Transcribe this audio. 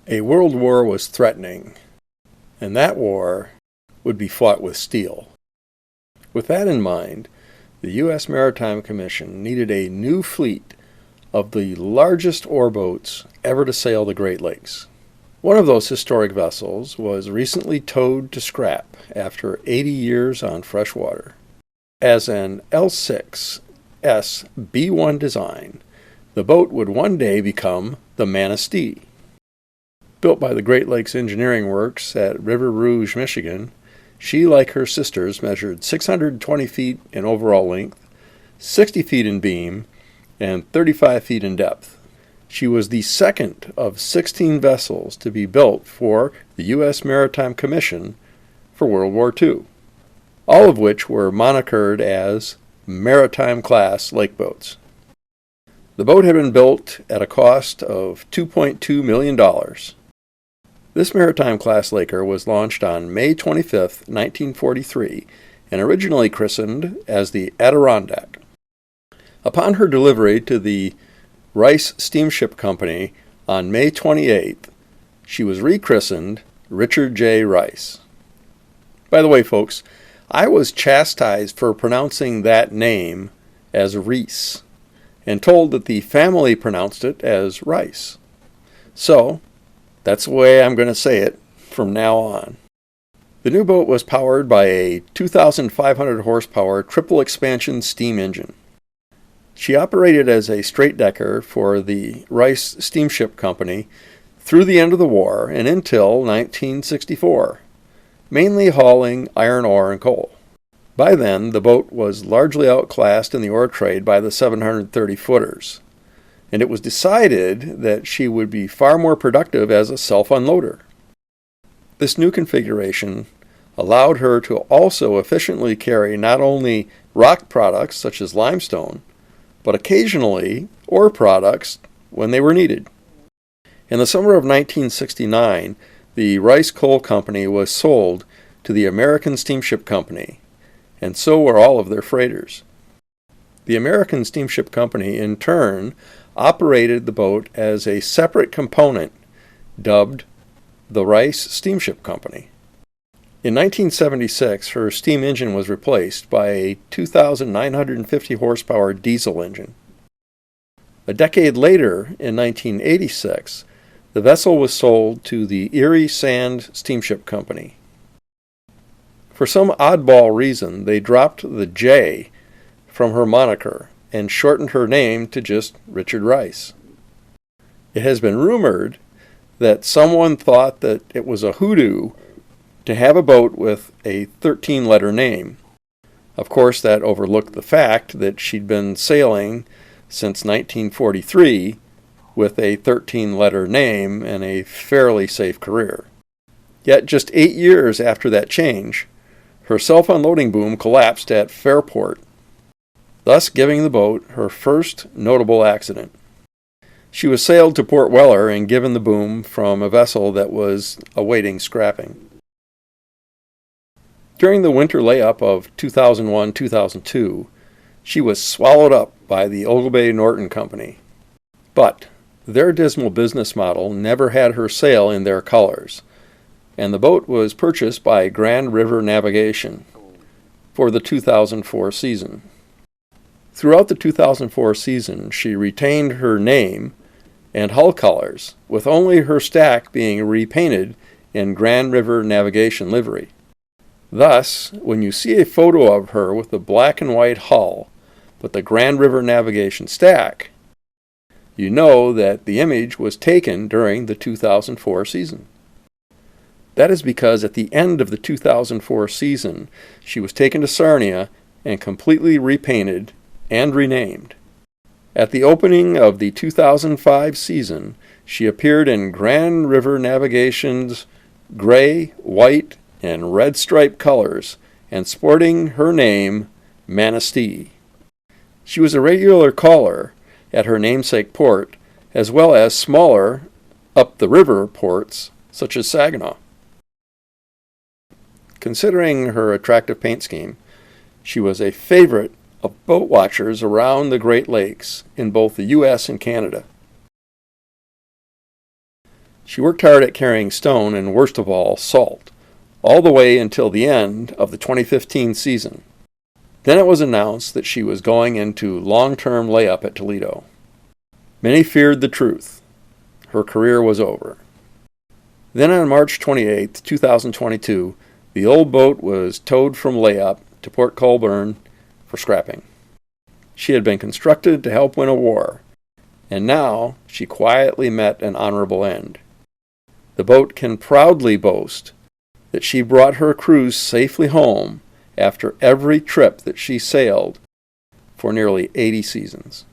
A world war was threatening, and that war would be fought with steel. With that in mind, the U.S. Maritime Commission needed a new fleet of the largest ore boats ever to sail the Great Lakes. One of those historic vessels was recently towed to scrap after 80 years on fresh water. As an L6S B1 design, the boat would one day become the Manistee. Built by the Great Lakes Engineering Works at River Rouge, Michigan, she, like her sisters, measured 620 feet in overall length, 60 feet in beam, and 35 feet in depth. She was the second of 16 vessels to be built for the U.S. Maritime Commission for World War II, all of which were monikered as maritime-class lakeboats. The boat had been built at a cost of $2.2 million. This maritime-class laker was launched on May 25, 1943, and originally christened as the Adirondack. Upon her delivery to the Rice Steamship Company on May 28th, she was rechristened Richard J. Rice. By the way, folks, I was chastised for pronouncing that name as Reese, and told that the family pronounced it as Rice. So, that's the way I'm going to say it from now on. The new boat was powered by a 2,500 horsepower triple expansion steam engine. She operated as a straight-decker for the Rice Steamship Company through the end of the war and until 1964, mainly hauling iron ore and coal. By then, the boat was largely outclassed in the ore trade by the 730-footers, and it was decided that she would be far more productive as a self-unloader. This new configuration allowed her to also efficiently carry not only rock products such as limestone, but occasionally ore products when they were needed. In the summer of 1969, the Rice Coal Company was sold to the American Steamship Company, and so were all of their freighters. The American Steamship Company, in turn, operated the boat as a separate component, dubbed the Rice Steamship Company. In 1976, her steam engine was replaced by a 2,950 horsepower diesel engine. A decade later, in 1986, the vessel was sold to the Erie Sand Steamship Company. For some oddball reason, they dropped the J from her moniker and shortened her name to just Richard Rice. It has been rumored that someone thought that it was a hoodoo to have a boat with a 13-letter name. Of course, that overlooked the fact that she'd been sailing since 1943 with a 13-letter name and a fairly safe career. Yet just 8 years after that change, her self-unloading boom collapsed at Fairport, thus giving the boat her first notable accident. She was sailed to Port Weller and given the boom from a vessel that was awaiting scrapping. During the winter layup of 2001-2002, she was swallowed up by the Ogilvy Norton Company. But their dismal business model never had her sail in their colors, and the boat was purchased by Grand River Navigation for the 2004 season. Throughout the 2004 season, she retained her name and hull colors, with only her stack being repainted in Grand River Navigation livery. Thus, when you see a photo of her with the black and white hull, but the Grand River Navigation stack, you know that the image was taken during the 2004 season. That is because at the end of the 2004 season, she was taken to Sarnia and completely repainted and renamed. At the opening of the 2005 season, she appeared in Grand River Navigation's gray, white, and red stripe colors and sporting her name, Manistee. She was a regular caller at her namesake port, as well as smaller up-the-river ports such as Saginaw. Considering her attractive paint scheme, she was a favorite of boat watchers around the Great Lakes in both the U.S. and Canada. She worked hard at carrying stone and, worst of all the way until the end of the 2015 season. Then it was announced that she was going into long-term layup at Toledo. Many feared the truth. Her career was over. Then on March 28, 2022, the old boat was towed from layup to Port Colborne for scrapping. She had been constructed to help win a war, and now she quietly met an honorable end. The boat can proudly boast that she brought her crews safely home after every trip that she sailed for nearly 80 seasons.